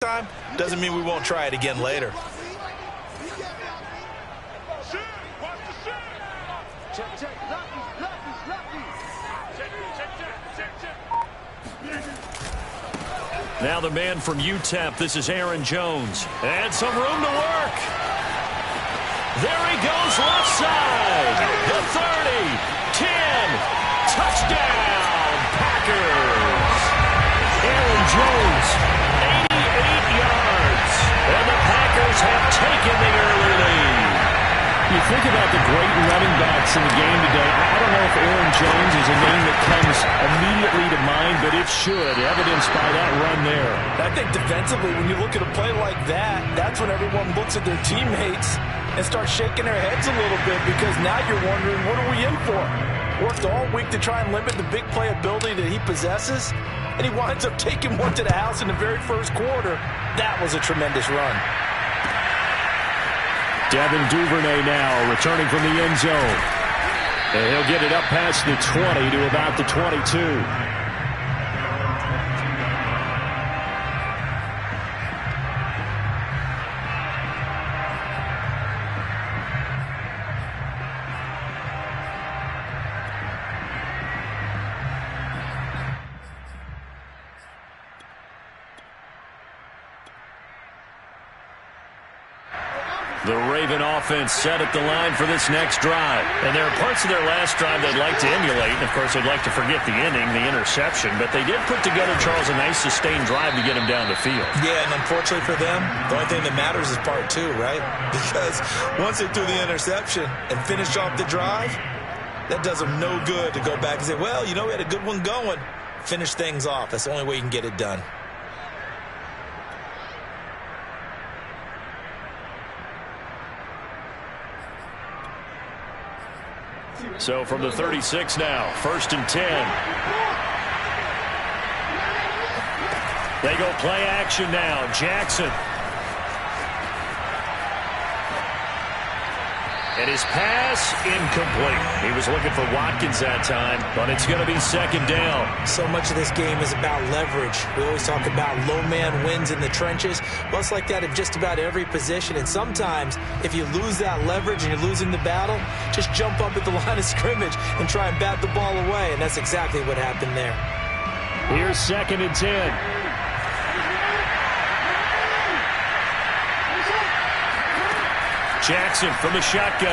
time doesn't mean we won't try it again later. Now the man from UTEP, this is Aaron Jones. And some room to work. There he goes, left side. The 30, 10, touchdown, Packers. Aaron Jones, 88 yards. And the Packers have taken the early lead. You think about the great running backs in the game today. I don't know if Aaron Jones is a name that comes immediately to mind, but it should, evidenced by that run there. I think defensively, when you look at a play like that, that's when everyone looks at their teammates and starts shaking their heads a little bit, because now you're wondering, what are we in for? Worked all week to try and limit the big play ability that he possesses, and he winds up taking one to the house in the very first quarter. That was a tremendous run. Devin Duvernay now returning from the end zone. And he'll get it up past the 20 to about the 22. The Raven offense set at the line for this next drive. And there are parts of their last drive they'd like to emulate. And, of course, they'd like to forget the inning, the interception. But they did put together, Charles, a nice sustained drive to get him down the field. Yeah, and unfortunately for them, the only thing that matters is part two, right? Because once they threw the interception and finished off the drive, that does them no good to go back and say, well, you know, we had a good one going. Finish things off. That's the only way you can get it done. So from the 36 now, 1st and 10. They go play action now. Jackson. And his pass incomplete. He was looking for Watkins that time, but it's going to be 2nd down. So much of this game is about leverage. We always talk about low man wins in the trenches. Well, it's like that in just about every position. And sometimes, if you lose that leverage and you're losing the battle, just jump up at the line of scrimmage and try and bat the ball away. And that's exactly what happened there. Here's 2nd and 10. Jackson from the shotgun.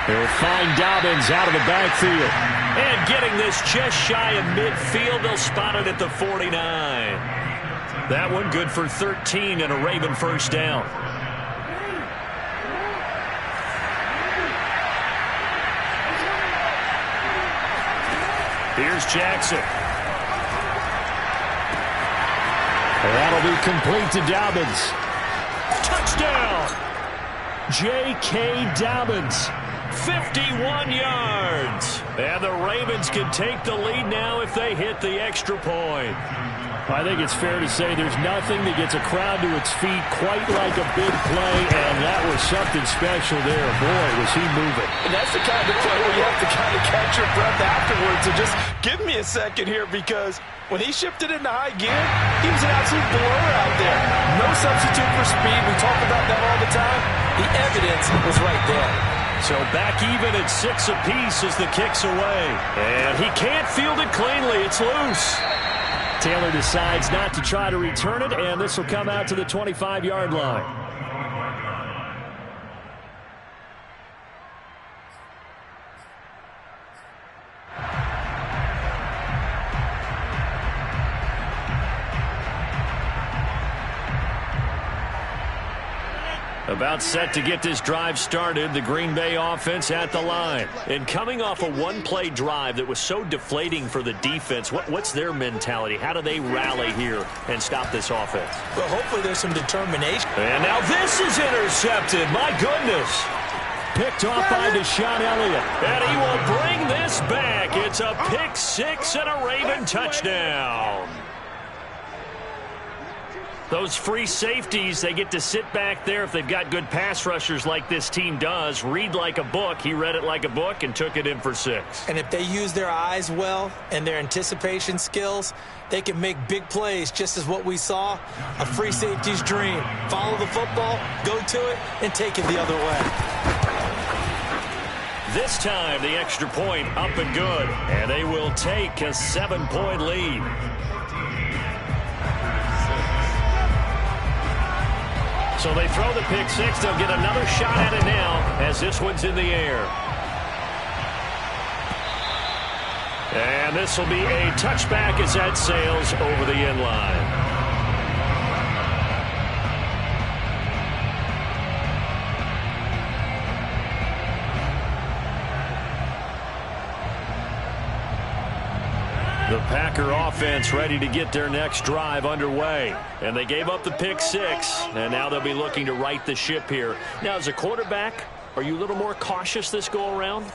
They'll find Dobbins out of the backfield. And getting this just shy of midfield, they'll spot it at the 49. That one good for 13 and a Raven 1st down. Here's Jackson. That'll be complete to Dobbins. Touchdown! J.K. Dobbins, 51 yards. And the Ravens can take the lead now if they hit the extra point. I think it's fair to say there's nothing that gets a crowd to its feet quite like a big play, and that was something special there. Boy, was he moving. And that's the kind of play where you have to kind of catch your breath afterwards. So just give me a second here, because when he shifted into high gear, he was an absolute blur out there. No substitute for speed. We talk about that all the time. The evidence was right there. So back even at 6 apiece as the kick's away. And he can't field it cleanly. It's loose. Taylor decides not to try to return it, and this will come out to the 25-yard line. About set to get this drive started, the Green Bay offense at the line. And coming off a one-play drive that was so deflating for the defense, what's their mentality? How do they rally here and stop this offense? Well, hopefully there's some determination. And now this is intercepted. My goodness. Picked off by Deshaun Elliott. And he will bring this back. It's a pick 6 and a Raven touchdown. Those free safeties, they get to sit back there if they've got good pass rushers like this team does. Read like a book. He read it like a book and took it in for 6. And if they use their eyes well and their anticipation skills, they can make big plays, just as what we saw. A free safety's dream. Follow the football, go to it, and take it the other way. This time, the extra point up and good. And they will take a 7-point lead. So they throw the pick 6. They'll get another shot at it now as this one's in the air. And this will be a touchback as that sails over the end line. The Packer offense ready to get their next drive underway. And they gave up the pick 6, and now they'll be looking to right the ship here. Now, as a quarterback, are you a little more cautious this go-around?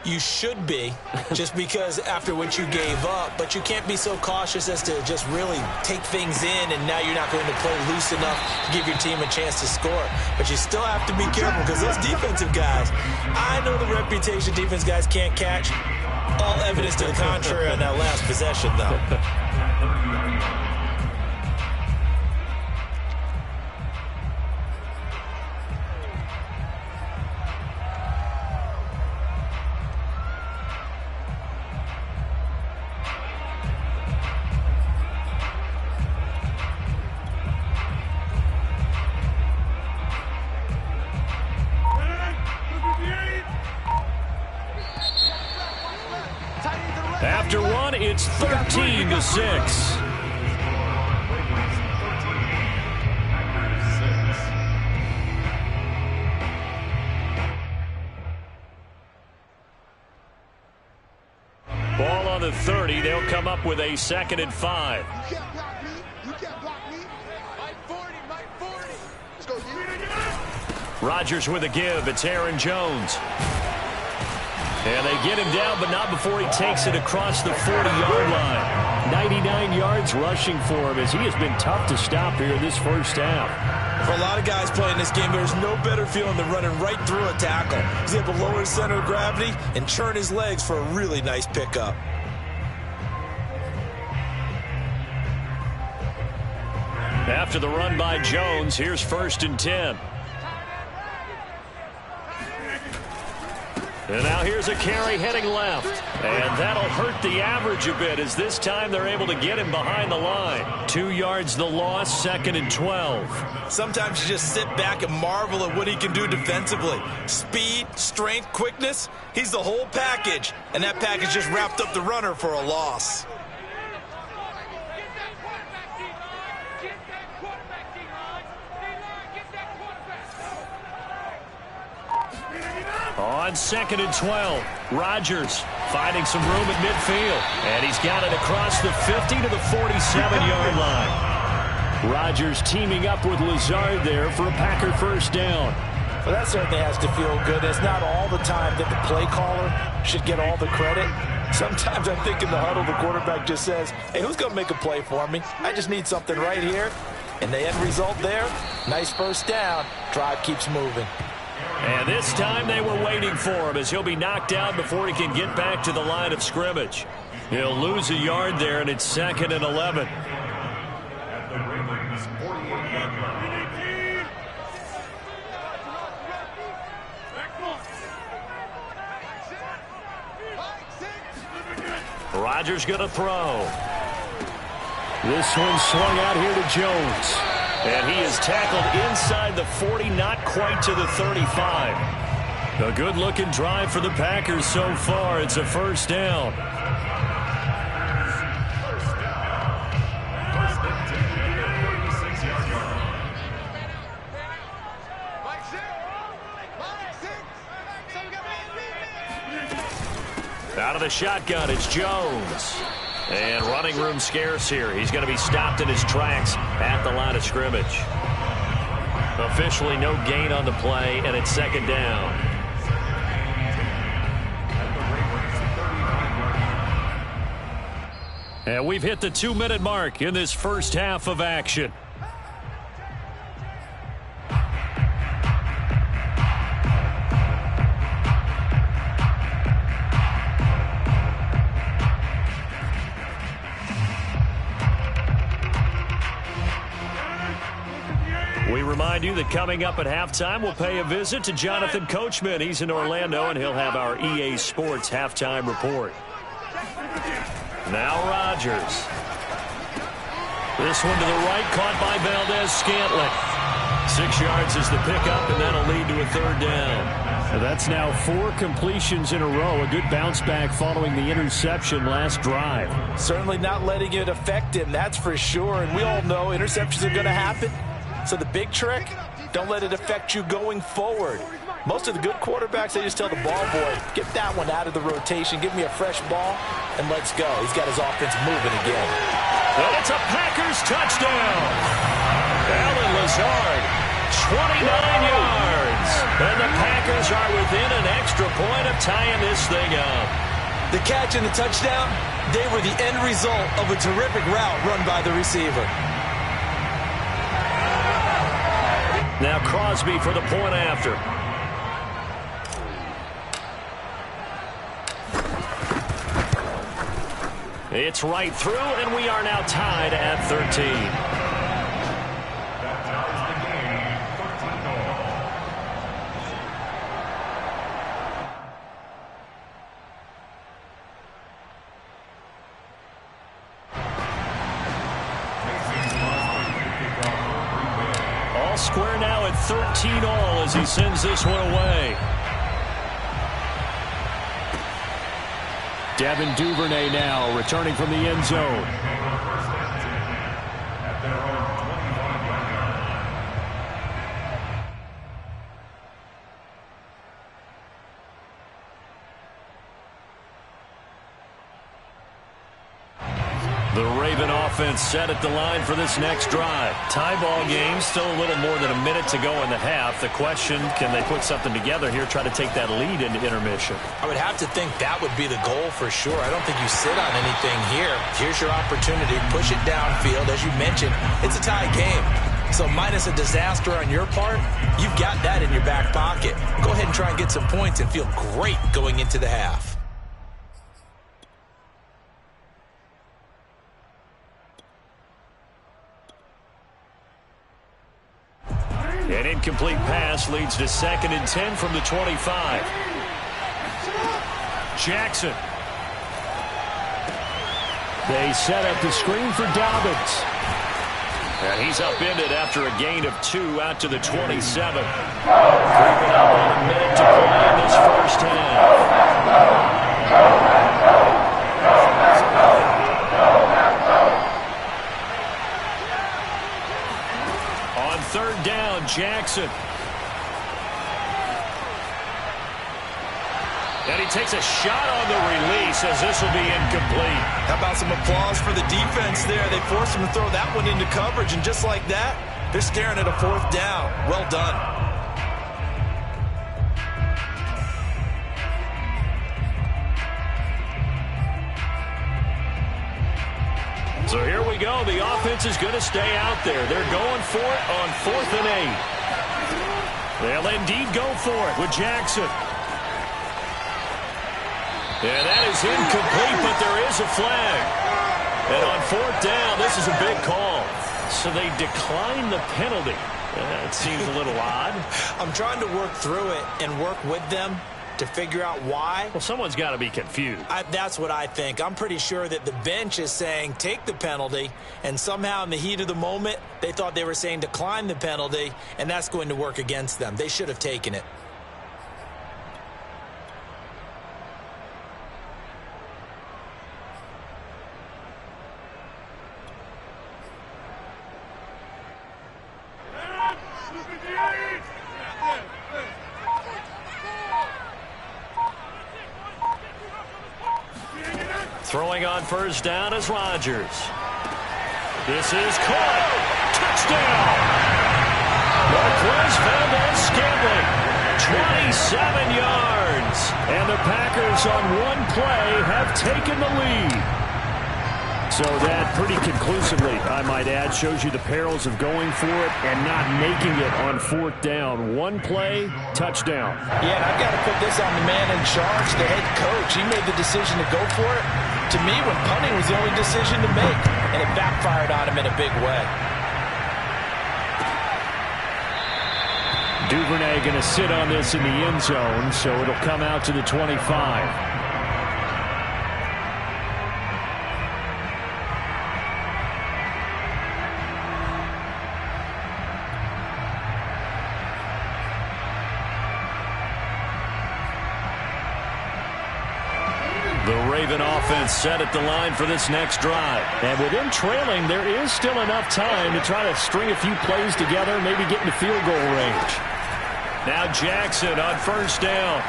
You should be, just because after what you gave up, but you can't be so cautious as to just really take things in, and now you're not going to play loose enough to give your team a chance to score. But you still have to be careful because those defensive guys, I know the reputation defense guys can't catch. All evidence to the contrary on that last possession, though. After one, it's 13-6. Ball on the 30. They'll come up with a 2nd and 5. You can't block me. You can't block me. Mike 40, Mike 40. Let's go, you. Rodgers with a give. It's Aaron Jones. And they get him down, but not before he takes it across the 40-yard line. 99 yards rushing for him as he has been tough to stop here in this first half. For a lot of guys playing this game, there's no better feeling than running right through a tackle. He's able to lower his center of gravity and churn his legs for a really nice pickup. After the run by Jones, here's 1st and 10. And now here's a carry heading left. And that'll hurt the average a bit as this time they're able to get him behind the line. 2 yards the loss, 2nd and 12. Sometimes you just sit back and marvel at what he can do defensively. Speed, strength, quickness, he's the whole package. And that package just wrapped up the runner for a loss. On 2nd and 12, Rodgers finding some room at midfield. And he's got it across the 50 to the 47-yard line. Rodgers teaming up with Lazard there for a Packer 1st down. Well, that certainly has to feel good. It's not all the time that the play caller should get all the credit. Sometimes I think in the huddle, the quarterback just says, hey, who's going to make a play for me? I just need something right here. And the end result there, nice 1st down. Drive keeps moving. And this time they were waiting for him as he'll be knocked down before he can get back to the line of scrimmage. He'll lose a yard there, and it's 2nd and 11. Rodgers going to throw. This one swung out here to Jones. And he is tackled inside the 40, not quite to the 35. A good-looking drive for the Packers so far. It's a 1st down. Out of the shotgun, it's Jones. And running room scarce here. He's going to be stopped in his tracks at the line of scrimmage. Officially no gain on the play, and it's 2nd down. And we've hit the 2-minute mark in this first half of action. remind you that coming up at halftime, we'll pay a visit to Jonathan Coachman. He's in Orlando, and he'll have our EA Sports halftime report. Now Rodgers. This one to the right, caught by Valdez-Scantling. 6 yards is the pickup, and that'll lead to a third down. That's now 4 completions in a row. A good bounce back following the interception last drive. Certainly not letting it affect him, that's for sure. And we all know interceptions are going to happen. So the big trick, don't let it affect you going forward. Most of the good quarterbacks, they just tell the ball boy, get that one out of the rotation, give me a fresh ball, and let's go. He's got his offense moving again. And it's a Packers touchdown. Allen Lazard, 29 yards. And the Packers are within an extra point of tying this thing up. The catch and the touchdown, they were the end result of a terrific route run by the receiver. Now Crosby for the point after. It's right through, and we are now tied at 13. All square now at 13 all as he sends this one away. Devin Duvernay now returning from the end zone. The Raven offense set at the line for this next drive. Tie ball game, still a little more than a minute to go in the half. The question, can they put something together here, try to take that lead into intermission? I would have to think that would be the goal for sure. I don't think you sit on anything here. Here's your opportunity. Push it downfield. As you mentioned, it's a tie game. So minus a disaster on your part, you've got that in your back pocket. Go ahead and try and get some points and feel great going into the half. An incomplete pass leads to 2nd and 10 from the 25. Jackson. They set up the screen for Dobbins. And he's upended after a gain of 2 out to the 27. Creeping up on a minute to play in this first half. On 3rd down, Jackson. And he takes a shot on the release as this will be incomplete. How about some applause for the defense there? They forced him to throw that one into coverage, and just like that, they're staring at a 4th down. Well done. So here we go. The offense is going to stay out there. They're going for it on 4th and 8. They'll indeed go for it with Jackson. And that is incomplete, but there is a flag. And on 4th down, this is a big call. So they decline the penalty. That seems a little odd. I'm trying to work through it and work with them to figure out why. Well, someone's got to be confused. That's what I think. I'm pretty sure that the bench is saying take the penalty, and somehow in the heat of the moment, they thought they were saying decline the penalty, and that's going to work against them. They should have taken it. Throwing on 1st down is Rodgers. This is caught. Touchdown! Marquez Valdez-Scantling, 27 yards. And the Packers on one play have taken the lead. So that pretty conclusively, I might add, shows you the perils of going for it and not making it on 4th down. One play, touchdown. Yeah, and I've got to put this on the man in charge, the head coach. He made the decision to go for it. To me, when punting was the only decision to make, and it backfired on him in a big way. Duvernay going to sit on this in the end zone, so it'll come out to the 25. The Raven offense set at the line for this next drive. And with them trailing, there is still enough time to try to string a few plays together, maybe get into field goal range. Now Jackson on first down.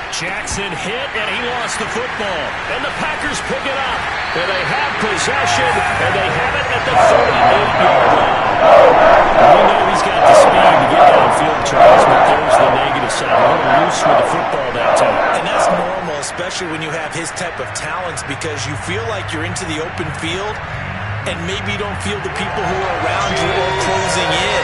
Jackson hit, and he lost the football. And the Packers pick it up. And they have possession, and they have it at the 38-yard line. We know he's got the speed to get downfield, Charles, but there's the negative side. A little loose with the football that time. And that's normal, especially when you have his type of talents, because you feel like you're into the open field, and maybe you don't feel the people who are around you or closing in.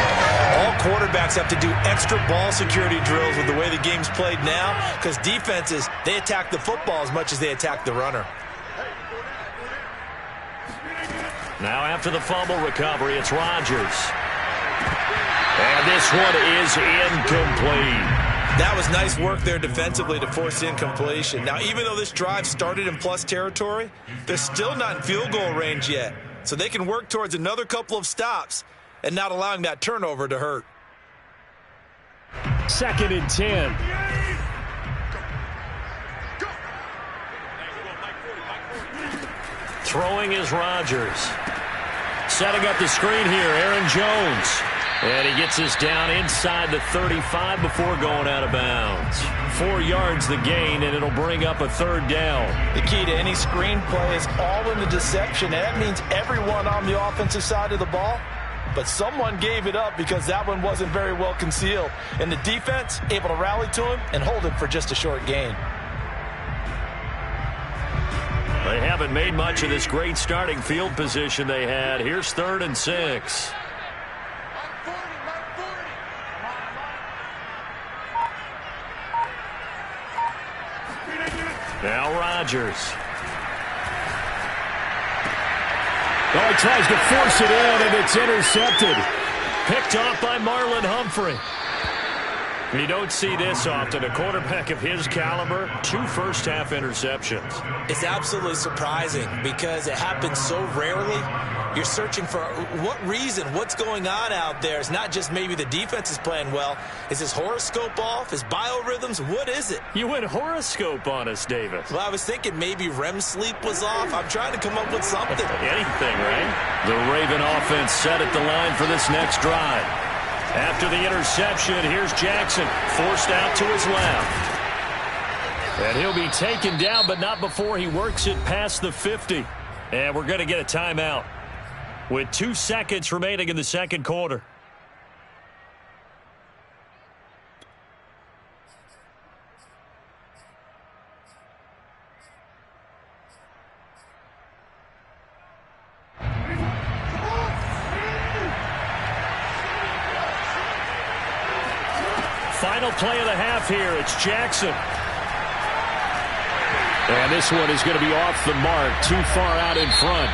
All quarterbacks have to do extra ball security drills with the way the game's played now, because defenses, they attack the football as much as they attack the runner. Now after the fumble recovery, it's Rodgers. And this one is incomplete. That was nice work there defensively to force incompletion. Now, even though this drive started in plus territory, they're still not in field goal range yet. So they can work towards another couple of stops and not allowing that turnover to hurt. 2nd and 10. Throwing is Rodgers. Setting up the screen here, Aaron Jones. And he gets us down inside the 35 before going out of bounds. 4 yards the gain, and it'll bring up a 3rd down. The key to any screen play is all in the deception. That means everyone on the offensive side of the ball, but someone gave it up because that one wasn't very well concealed. And the defense able to rally to him and hold it for just a short gain. They haven't made much of this great starting field position they had. Here's 3rd and 6. Now Rodgers. Oh, he tries to force it in, and it's intercepted. Picked off by Marlon Humphrey. You don't see this often. A quarterback of his caliber, 2 first-half interceptions. It's absolutely surprising because it happens so rarely. You're searching for what reason, what's going on out there. It's not just maybe the defense is playing well. Is his horoscope off? His biorhythms? What is it? You went horoscope on us, Davis. Well, I was thinking maybe REM sleep was off. I'm trying to come up with something. Anything, right? The Raven offense set at the line for this next drive. After the interception, here's Jackson, forced out to his left. And he'll be taken down, but not before he works it past the 50. And we're going to get a timeout with 2 seconds remaining in the second quarter. Final play of the half here. It's Jackson. And this one is going to be off the mark, too far out in front.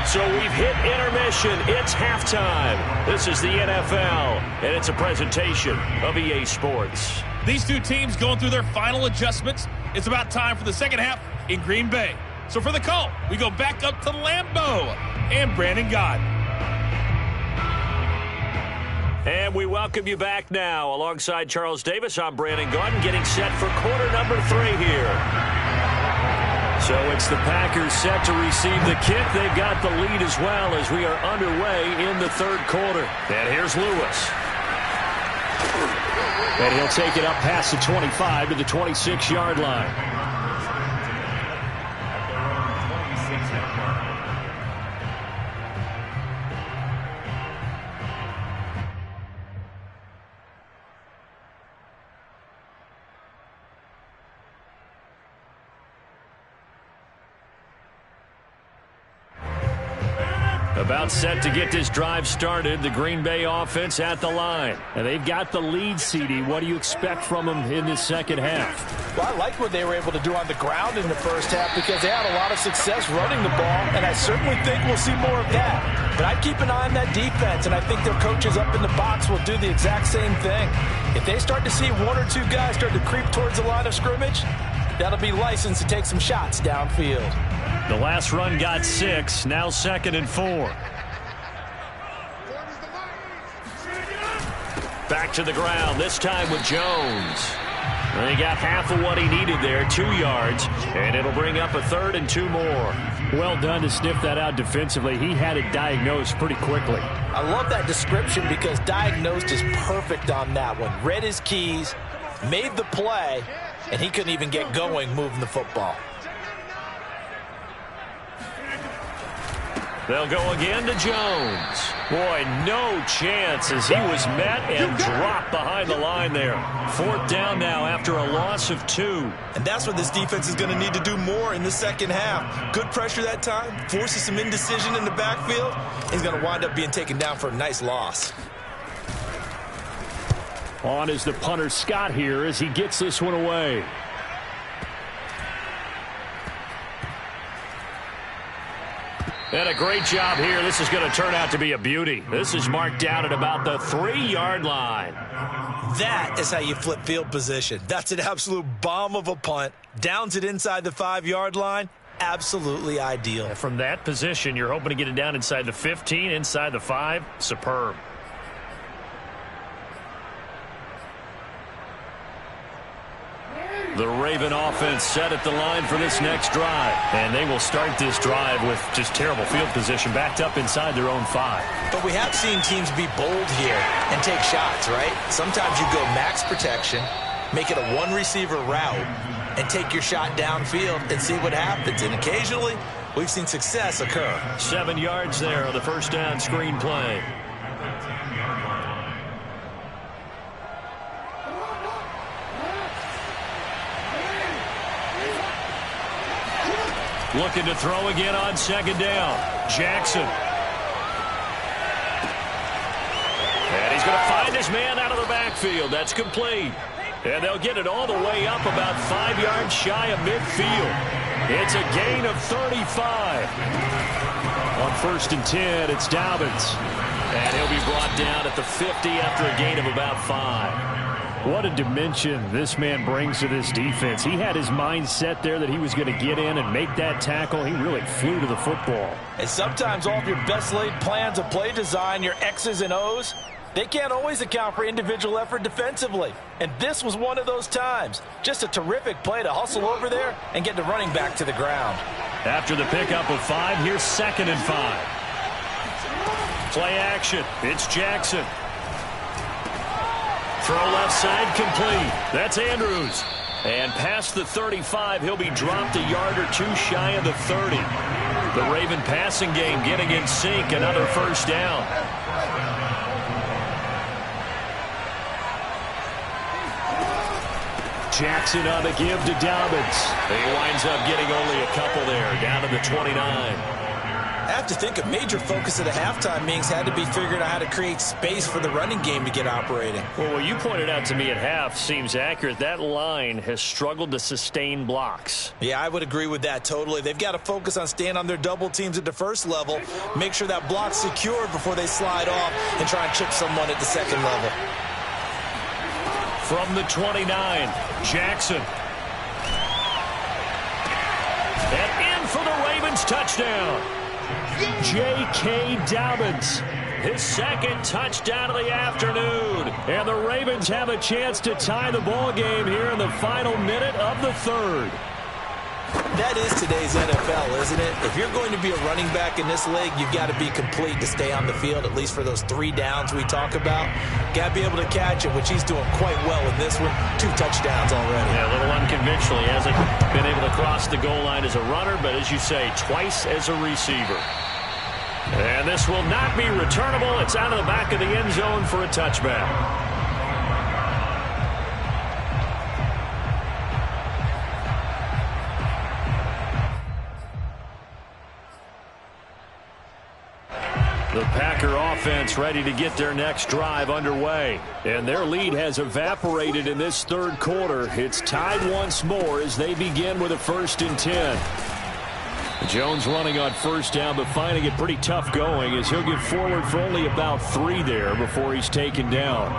So we've hit intermission. It's halftime. This is the NFL, and it's a presentation of EA Sports. These two teams going through their final adjustments. It's about time for the second half in Green Bay. So for the call, we go back up to Lambeau and Brandon Gaudin. And we welcome you back now. Alongside Charles Davis, I'm Brandon Gaudin, getting set for quarter number 3 here. So it's the Packers set to receive the kick. They've got the lead as well as we are underway in the third quarter. And here's Lewis. And he'll take it up past the 25 to the 26-yard line. About set to get this drive started, the Green Bay offense at the line. And they've got the lead, CD. What do you expect from them in this second half? Well, I like what they were able to do on the ground in the first half because they had a lot of success running the ball, and I certainly think we'll see more of that. But I'd keep an eye on that defense, and I think their coaches up in the box will do the exact same thing. If they start to see one or two guys start to creep towards the line of scrimmage, that'll be licensed to take some shots downfield. The last run got 6, now 2nd and 4. Back to the ground, this time with Jones. And he got half of what he needed there, 2 yards, and it'll bring up a 3rd and 2 more. Well done to sniff that out defensively. He had it diagnosed pretty quickly. I love that description because diagnosed is perfect on that one. Read his keys, made the play, and he couldn't even get going moving the football. They'll go again to Jones. Boy, no chance as he was met and dropped behind the line there. 4th down now after a loss of 2. And that's what this defense is going to need to do more in the second half. Good pressure that time, forces some indecision in the backfield. He's going to wind up being taken down for a nice loss. On is the punter Scott here as he gets this one away. And a great job here. This is going to turn out to be a beauty. This is marked down at about the 3-yard line. That is how you flip field position. That's an absolute bomb of a punt. Downs it inside the 5-yard line. Absolutely ideal. From that position, you're hoping to get it down inside the 15, inside the 5. Superb. The Raven offense set at the line for this next drive. And they will start this drive with just terrible field position backed up inside their own 5. But we have seen teams be bold here and take shots, right? Sometimes you go max protection, make it a one-receiver route, and take your shot downfield and see what happens. And occasionally, we've seen success occur. 7 yards there on the first down screen play. Looking to throw again on 2nd down. Jackson. And he's going to find his man out of the backfield. That's complete. And they'll get it all the way up about 5 yards shy of midfield. It's a gain of 35. On 1st and 10, it's Dobbins. And he'll be brought down at the 50 after a gain of about 5. What a dimension this man brings to this defense. He had his mind set there that he was going to get in and make that tackle. He really flew to the football. And sometimes all of your best laid plans of play design, your X's and O's, they can't always account for individual effort defensively. And this was one of those times. Just a terrific play to hustle over there and get the running back to the ground. After the pickup of 5, here's 2nd and 5. Play action. It's Jackson. Throw left side complete. That's Andrews. And past the 35, he'll be dropped a yard or 2 shy of the 30. The Raven passing game getting in sync. Another 1st down. Jackson on the give to Dobbins. He winds up getting only a couple there, down to the 29. I have to think a major focus of the halftime meetings had to be figuring out how to create space for the running game to get operating. Well, what you pointed out to me at half seems accurate. That line has struggled to sustain blocks. Yeah, I would agree with that totally. They've got to focus on staying on their double teams at the first level, make sure that block's secured before they slide off and try and chip someone at the second level. From the 29, Jackson. And in for the Ravens touchdown. J.K. Dobbins. His 2nd touchdown of the afternoon. And the Ravens have a chance to tie the ball game here in the final minute of the 3rd. That is today's NFL, isn't it? If you're going to be a running back in this league, you've got to be complete to stay on the field, at least for those 3 downs we talk about. Got to be able to catch it, which he's doing quite well in this one. 2 touchdowns already. Yeah, a little unconventional. He hasn't been able to cross the goal line as a runner, but as you say, twice as a receiver. And this will not be returnable. It's out of the back of the end zone for a touchback. Packer offense ready to get their next drive underway. And their lead has evaporated in this third quarter. It's tied once more as they begin with a 1st and 10. Jones running on first down, but finding it pretty tough going as he'll get forward for only about 3 there before he's taken down.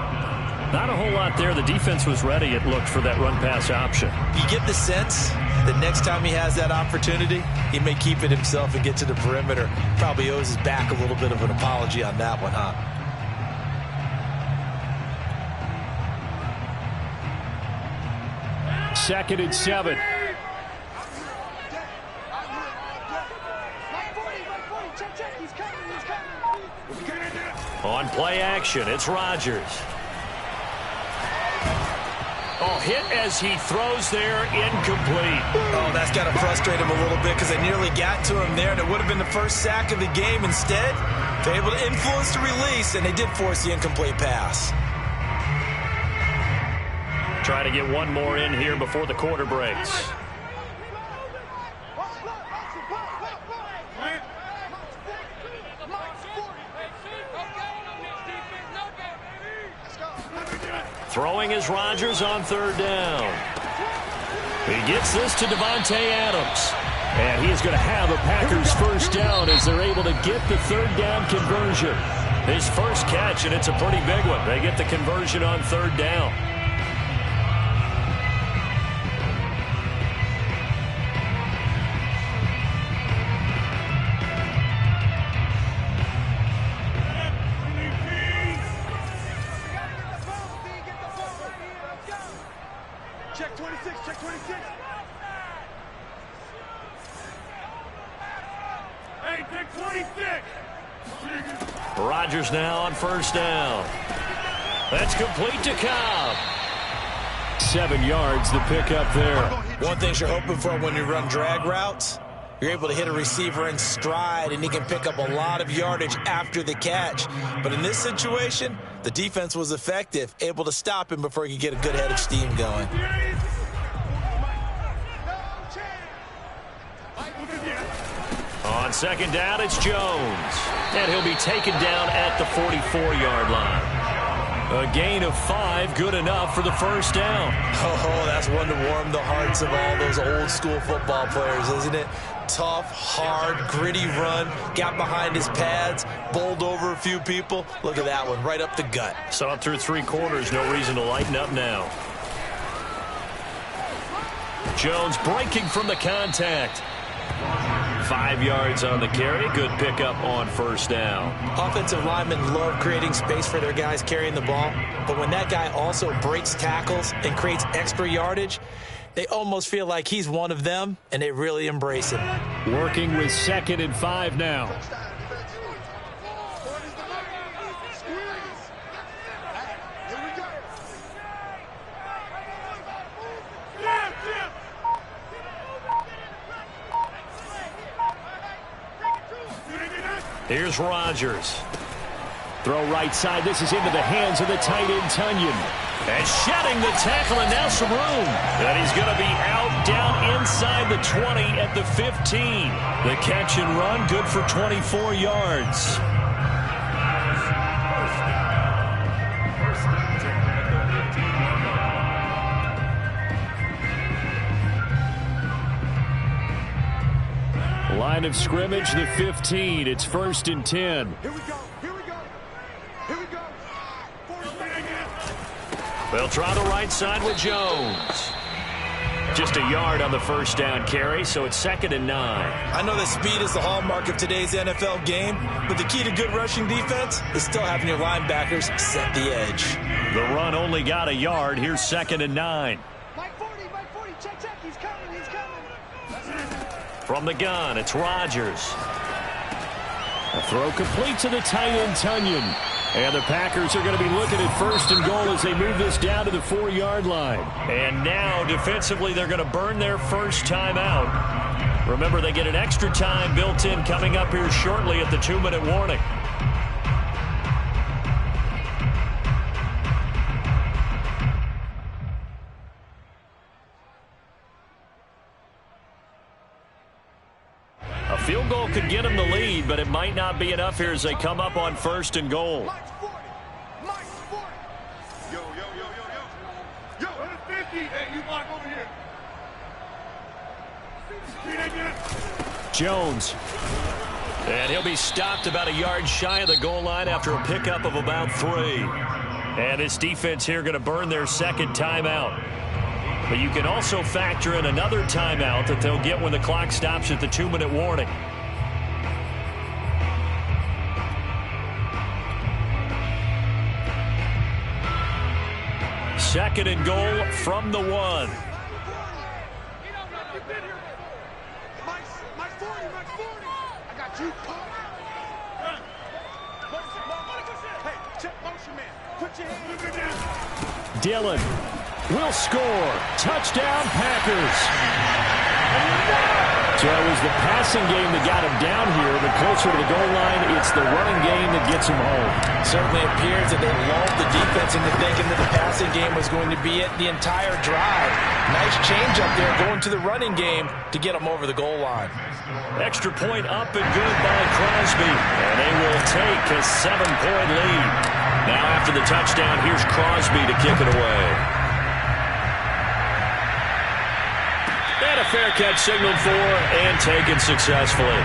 Not a whole lot there. The defense was ready, it looked, for that run-pass option. You get the sense that next time he has that opportunity, he may keep it himself and get to the perimeter. Probably owes his back a little bit of an apology on that one, huh? Second and 7. On play action, it's Rodgers. Oh, hit as he throws there, incomplete. Oh, that's got to frustrate him a little bit because they nearly got to him there, and it would have been the first sack of the game. Instead, they're able to influence the release, and they did force the incomplete pass. Try to get one more in here before the quarter breaks. Throwing is Rodgers on 3rd down. He gets this to Davante Adams. And he is going to have a Packers 1st down as they're able to get the 3rd down conversion. His first catch, and it's a pretty big one. They get the conversion on 3rd down. Check 26, check 26. Hey, check 26. Rodgers now on 1st down. That's complete to Cobb. 7 yards, the pickup there. One thing you're hoping for when you run drag routes, you're able to hit a receiver in stride, and he can pick up a lot of yardage after the catch. But in this situation, the defense was effective, able to stop him before he could get a good head of steam going. On 2nd down, it's Jones. And he'll be taken down at the 44-yard line. A gain of 5, good enough for the 1st down. Oh, that's one to warm the hearts of all those old-school football players, isn't it? Tough, hard, gritty run, got behind his pads, bowled over a few people. Look at that one, right up the gut. Saw it through 3 quarters, no reason to lighten up now. Jones breaking from the contact. 5 yards on the carry. Good pickup on 1st down. Offensive linemen love creating space for their guys carrying the ball, but when that guy also breaks tackles and creates extra yardage, they almost feel like he's one of them, and they really embrace him. Working with 2nd and 5 now. Here's Rodgers. Throw right side. This is into the hands of the tight end, Tunyon. And shedding the tackle, and now some room. And he's going to be out down inside the 20 at the 15. The catch and run, good for 24 yards. Line of scrimmage, the 15. It's 1st and 10. Here we go, here we go, here we go. They'll try the right side with Jones. Just a yard on the 1st down carry, so it's 2nd and 9. I know that speed is the hallmark of today's NFL game, but the key to good rushing defense is still having your linebackers set the edge. The run only got a yard. Here's 2nd and 9. Mike 40, check, he's coming, he's coming. From the gun, it's Rodgers. A throw complete to the tight end, Tunyon. And the Packers are going to be looking at 1st and goal as they move this down to the 4-yard line. And now, defensively, they're going to burn their first time out. Remember, they get an extra time built in coming up here shortly at the 2-minute warning. A field goal could get them the lead, but it might not be enough here as they come up on 1st and goal. Mike's 40. Mike's 40. Yo, yo, yo, yo, yo. Yo, 150. Hey, you block over here. Jones. And he'll be stopped about a yard shy of the goal line after a pickup of about 3. And this defense here going to burn their second timeout. But you can also factor in another timeout that they'll get when the clock stops at the 2-minute warning. Second and goal from the 1. Dillon will score. Touchdown, Packers. So it was the passing game that got him down here, but closer to the goal line, it's the running game that gets him home. Certainly appears that they lulled the defense into thinking that the passing game was going to be it the entire drive. Nice change up there going to the running game to get them over the goal line. Extra point up and good by Crosby. And they will take a 7-point lead. Now after the touchdown, here's Crosby to kick it away. And a fair catch signaled for and taken successfully.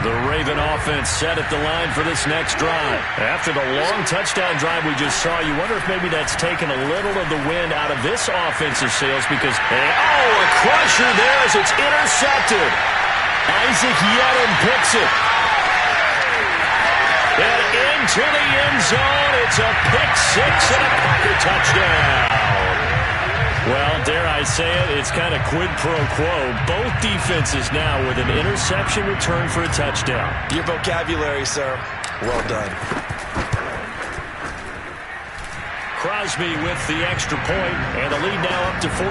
The Raven offense set at the line for this next drive. After the long touchdown drive we just saw, you wonder if maybe that's taken a little of the wind out of this offensive sails because, a crusher there as it's intercepted. Isaac Yedem picks it. And into the end zone, it's a pick 6 and a Packer touchdown. Well, dare I say it, it's kind of quid pro quo. Both defenses now with an interception return for a touchdown. Your vocabulary, sir. Well done. Crosby with the extra point, and the lead now up to 14.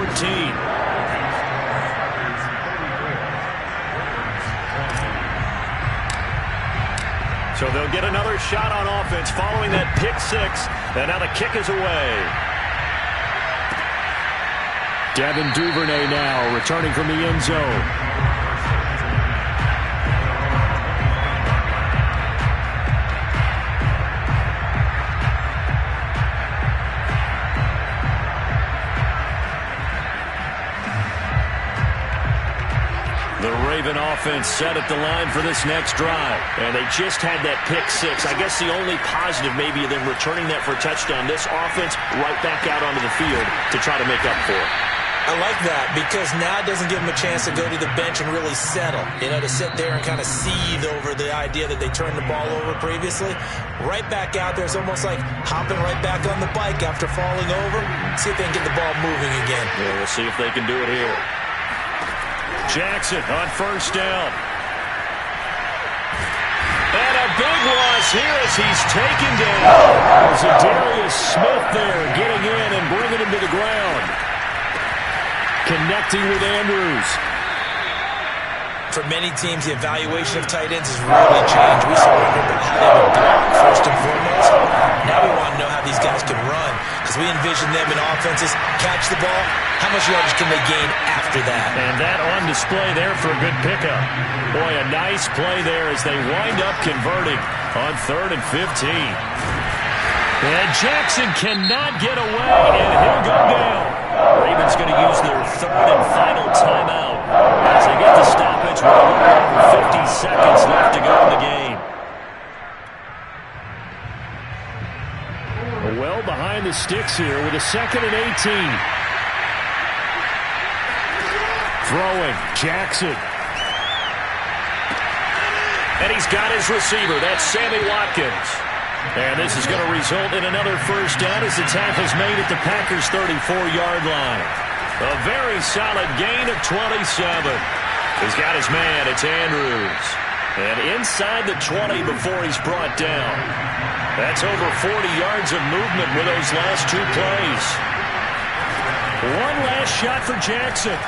So they'll get another shot on offense following that pick 6, and now the kick is away. Devin Duvernay now returning from the end zone. The Raven offense set at the line for this next drive. And they just had that pick 6. I guess the only positive maybe of them returning that for a touchdown. This offense right back out onto the field to try to make up for it. I like that because now it doesn't give them a chance to go to the bench and really settle. You know, to sit there and kind of seethe over the idea that they turned the ball over previously. Right back out there. It's almost like hopping right back on the bike after falling over. See if they can get the ball moving again. Yeah, we'll see if they can do it here. Jackson on first down. And a big loss here as he's taken down. Zadarius Smith there getting in and bringing him to the ground. Connecting with Andrews. For many teams, the evaluation of tight ends has really changed. We saw how they would block first and foremost. Now we want to know how these guys can run because we envision them in offenses catch the ball. How much yardage can they gain after that? And that on display there for a good pickup. Boy, a nice play there as they wind up converting on 3rd and 15. And Jackson cannot get away, and he'll go down. Ravens going to use their 3rd and final timeout as they get the stoppage with over 50 seconds left to go in the game. Well behind the sticks here with a 2nd and 18. Throwing, Jackson. And he's got his receiver. That's Sammy Watkins. And this is going to result in another first down as the tackle is made at the Packers' 34-yard line. A very solid gain of 27. He's got his man. It's Andrews. And inside the 20 before he's brought down. That's over 40 yards of movement with those last 2 plays. One last shot for Jackson.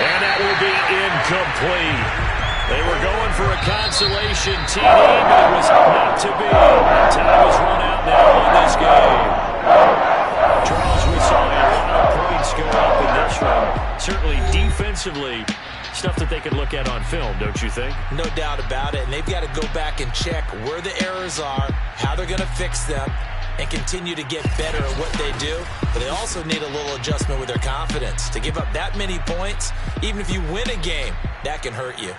And that will be incomplete. They were going for a consolation TD, but it was not to be. Time has run out now on this game. Charles, we saw a lot of points go up in this one. Certainly defensively, stuff that they could look at on film, don't you think? No doubt about it. And they've got to go back and check where the errors are, how they're going to fix them, and continue to get better at what they do. But they also need a little adjustment with their confidence. To give up that many points, even if you win a game, that can hurt you.